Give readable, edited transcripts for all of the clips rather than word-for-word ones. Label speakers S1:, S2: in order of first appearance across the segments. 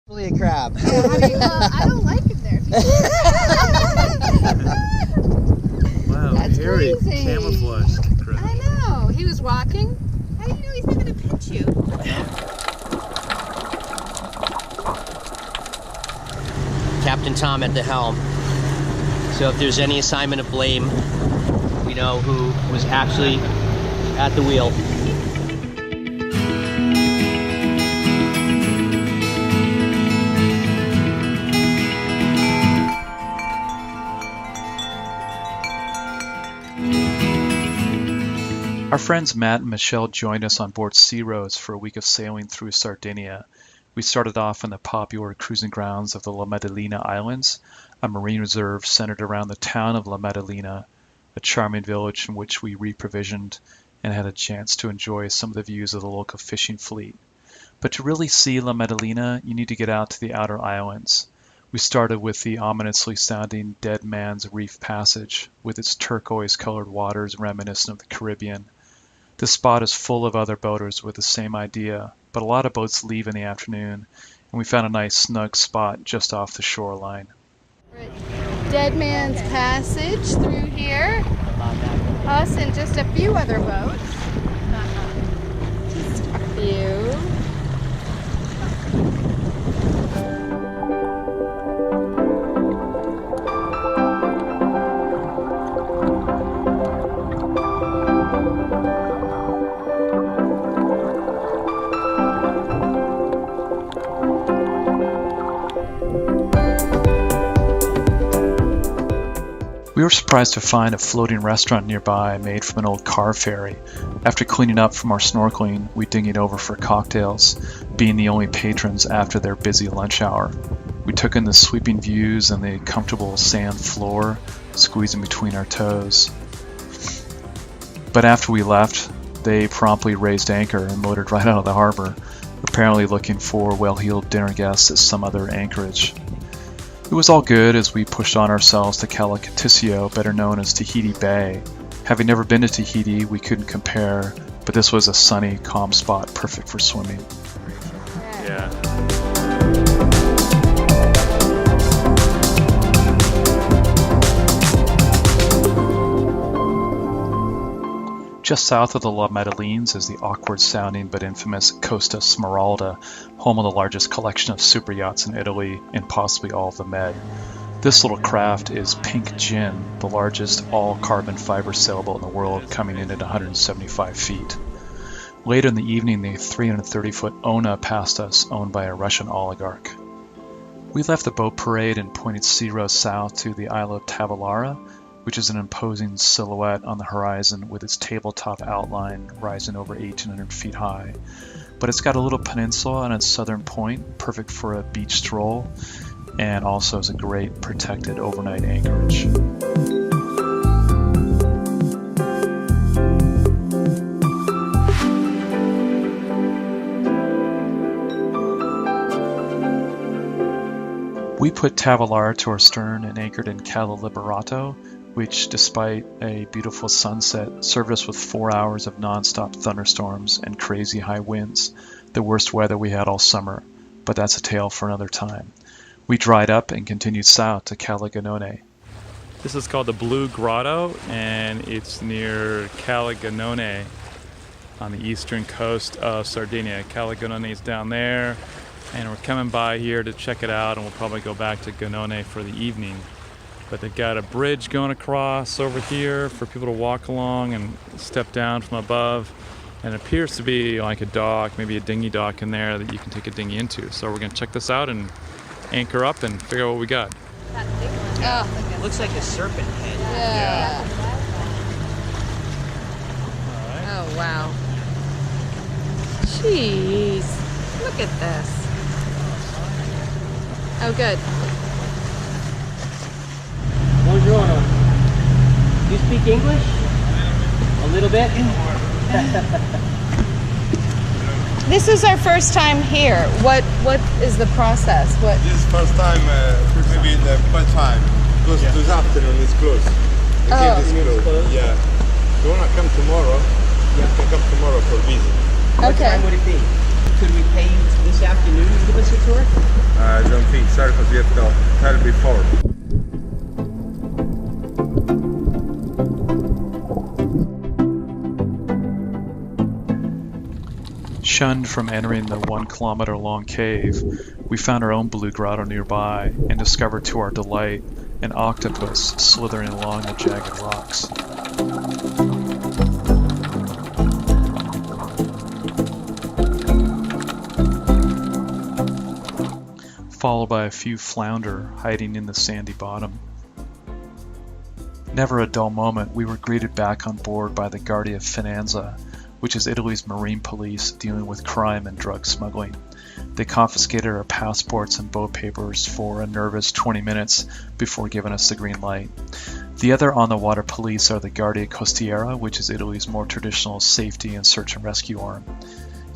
S1: Probably a crab.
S2: Yeah, I don't like him there.
S3: Wow,
S2: That's
S3: hairy,
S2: crazy.
S3: camouflaged crab.
S2: I know. He was walking. How do you know he's not going to pinch you?
S1: Captain Tom at the helm. So if there's any assignment of blame, we know who was actually at the wheel.
S4: Our friends Matt and Michelle joined us on board Sea Rose for a week of sailing through Sardinia. We started off in the popular cruising grounds of the La Maddalena Islands, a marine reserve centered around the town of La Maddalena, a charming village in which we reprovisioned and had a chance to enjoy some of the views of the local fishing fleet. But to really see La Maddalena, you need to get out to the outer islands. We started with the ominously sounding Dead Man's Reef Passage, with its turquoise-colored waters reminiscent of the Caribbean. This spot is full of other boaters with the same idea, but a lot of boats leave in the afternoon, and we found a nice snug spot just off the shoreline.
S2: Dead Man's Passage through here. Us and just a few other boats. Just a few.
S4: We were surprised to find a floating restaurant nearby made from an old car ferry. After cleaning up from our snorkeling, we dinghied over for cocktails, being the only patrons after their busy lunch hour. We took in the sweeping views and the comfortable sand floor, squeezing between our toes. But after we left, they promptly raised anchor and motored right out of the harbor, apparently looking for well-heeled dinner guests at some other anchorage. It was all good as we pushed on ourselves to Calas, better known as Tahiti Bay. Having never been to Tahiti, we couldn't compare, but this was a sunny, calm spot perfect for swimming.
S3: Yeah.
S4: Just south of the La Maddalenes is the awkward-sounding but infamous Costa Smeralda, home of the largest collection of super yachts in Italy and possibly all of the Med. This little craft is Pink Gin, the largest all-carbon fiber sailboat in the world, coming in at 175 feet. Later in the evening, the 330-foot Ona passed us, owned by a Russian oligarch. We left the boat parade and pointed Sea Rose south to the Isle of Tavolara, which is an imposing silhouette on the horizon with its tabletop outline rising over 1,800 feet high. But it's got a little peninsula on its southern point, perfect for a beach stroll, and also is a great protected overnight anchorage. We put Tavolara to our stern and anchored in Cala Liberato, which, despite a beautiful sunset, served us with 4 hours of non-stop thunderstorms and crazy high winds, the worst weather we had all summer, but that's a tale for another time. We dried up and continued south to Cala Gunone.
S3: This is called the Blue Grotto, and it's near Cala Gunone on the eastern coast of Sardinia. Cala Gunone is down there, and we're coming by here to check it out, and we'll probably go back to Gunone for the evening. But they've got a bridge going across over here for people to walk along and step down from above. And it appears to be like a dock, maybe a dinghy dock in there that you can take a dinghy into. So we're going to check this out and anchor up and figure out what we got.
S1: Oh, looks like a serpent head.
S2: Yeah.
S3: All right.
S2: Oh, wow. Jeez. Look at this. Oh, good.
S1: Buongiorno. You speak English? A little bit?
S2: This is our first time here. What is the process? What?
S5: This is first time, maybe the first time. Because this afternoon is closed. The gate is closed. Yeah. If you want to come tomorrow, you can come tomorrow for visit.
S1: What time would it be? Could we pay you this afternoon to give us a tour?
S5: as you have heard before.
S4: Shunned from entering the 1 kilometer long cave, we found our own blue grotto nearby and discovered to our delight an octopus slithering along the jagged rocks. Followed by a few flounder hiding in the sandy bottom. Never a dull moment, we were greeted back on board by the Guardia Finanza, which is Italy's marine police dealing with crime and drug smuggling. They confiscated our passports and boat papers for a nervous 20 minutes before giving us the green light. The other on-the-water police are the Guardia Costiera, which is Italy's more traditional safety and search and rescue arm.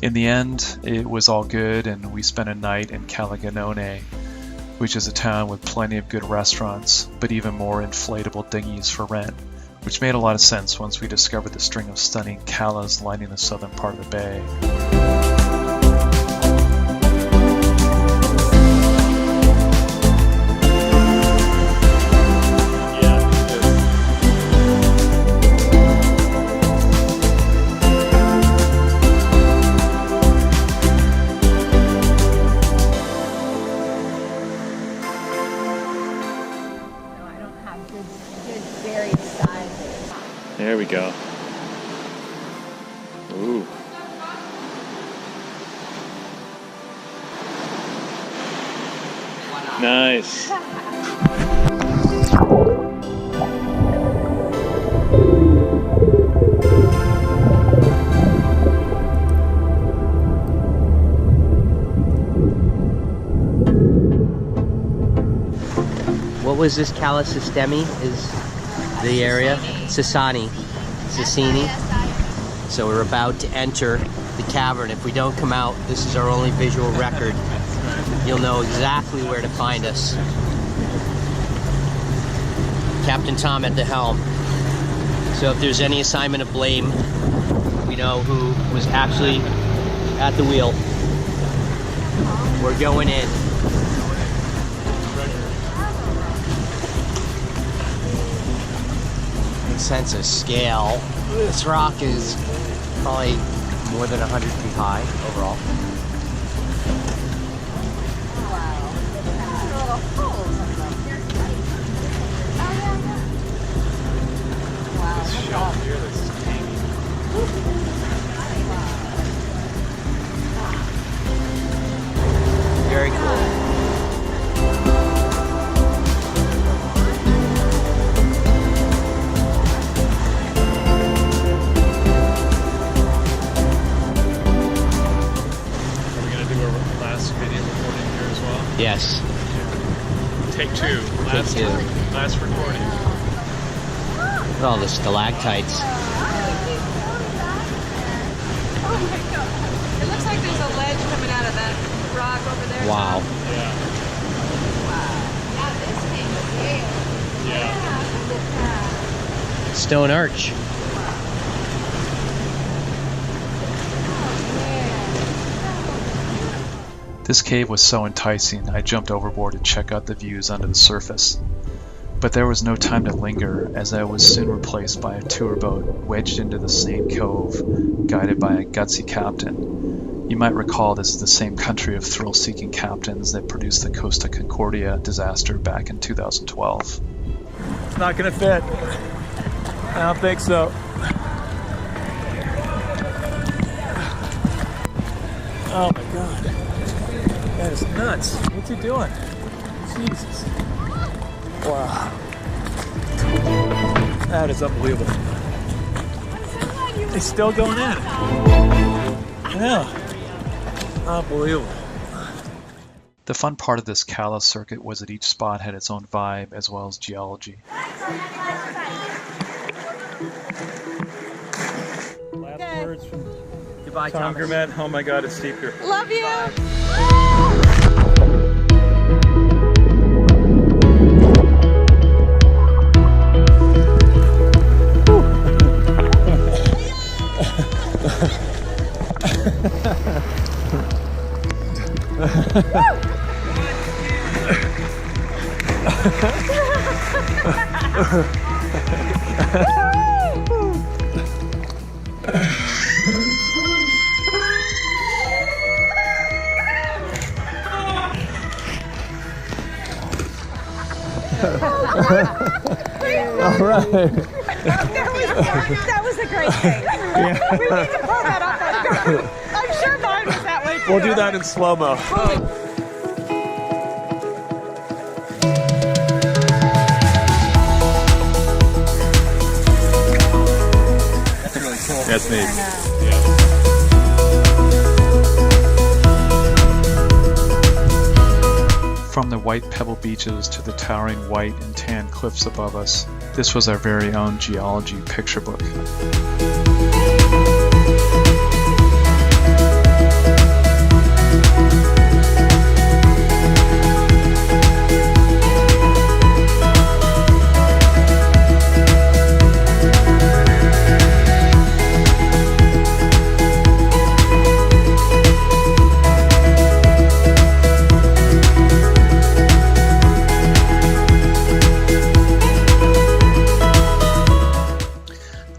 S4: In the end, it was all good, and we spent a night in Calaganone, which is a town with plenty of good restaurants, but even more inflatable dinghies for rent, which made a lot of sense once we discovered the string of stunning calas lining the southern part of the bay.
S3: There we go. Ooh. Nice.
S1: What was this Cala Sistemi is the area? Sassani. Sassini. So we're about to enter the cavern. If we don't come out, this is our only visual record. You'll know exactly where to find us. Captain Tom at the helm. So if there's any assignment of blame, we know who was actually at the wheel. We're going in. Sense of scale. This rock is probably more than 100 feet high overall.
S3: This shelf here that's hanging.
S1: Very cool. Yes.
S3: Take two. Last recording.
S1: Look at all the stalactites.
S2: Oh my god. It looks like there's a ledge coming out of that rock over there.
S1: Wow.
S3: Yeah.
S2: Wow. Yeah, this thing is big.
S3: Yeah.
S2: Look at that.
S1: Stone arch.
S4: This cave was so enticing, I jumped overboard to check out the views under the surface. But there was no time to linger, as I was soon replaced by a tour boat wedged into the same cove, guided by a gutsy captain. You might recall this is the same country of thrill-seeking captains that produced the Costa Concordia disaster back in 2012.
S3: It's not gonna fit. I don't think so. Oh my god. That is nuts. What's he doing? Jesus. Wow. That is unbelievable. He's still going in. Yeah. Unbelievable.
S4: The fun part of this cala circuit was that each spot had its own vibe as well as geology.
S3: Last words from
S1: Goodbye,
S3: Tom
S1: Thomas.
S3: Gourmet. Oh my god, it's steep here.
S2: Love you.
S6: All right.
S7: That was a great day. We need to pull that up on camera. I'm sure mine was that way too.
S6: We'll do that in slow-mo.
S1: That's really cool.
S6: That's neat.
S4: From the white pebble beaches to the towering white and tan cliffs above us, this was our very own geology picture book.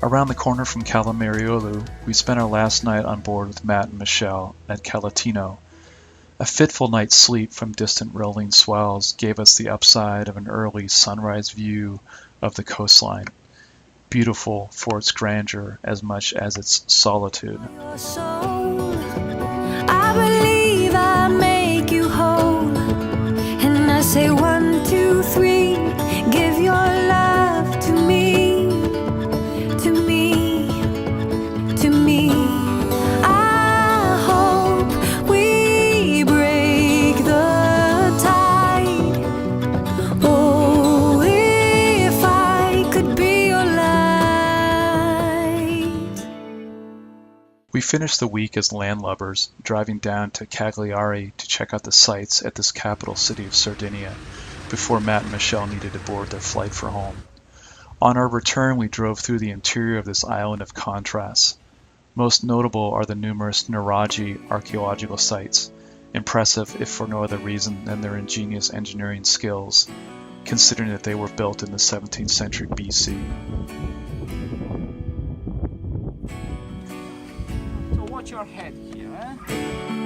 S4: Around the corner from Calamariolu, we spent our last night on board with Matt and Michelle at Calatino. A fitful night's sleep from distant rolling swells gave us the upside of an early sunrise view of the coastline, beautiful for its grandeur as much as its solitude.
S8: I believe I'll make you whole, and I say 1, 2, 3, give your love to me. I hope we break the tide. Oh, if I could be your light.
S4: We finished the week as landlubbers, driving down to Cagliari to check out the sights at this capital city of Sardinia before Matt and Michelle needed to board their flight for home. On our return, we drove through the interior of this island of contrasts. Most notable are the numerous Nuraji archaeological sites, impressive if for no other reason than their ingenious engineering skills, considering that they were built in the 17th century BC.
S9: So watch your head here, eh?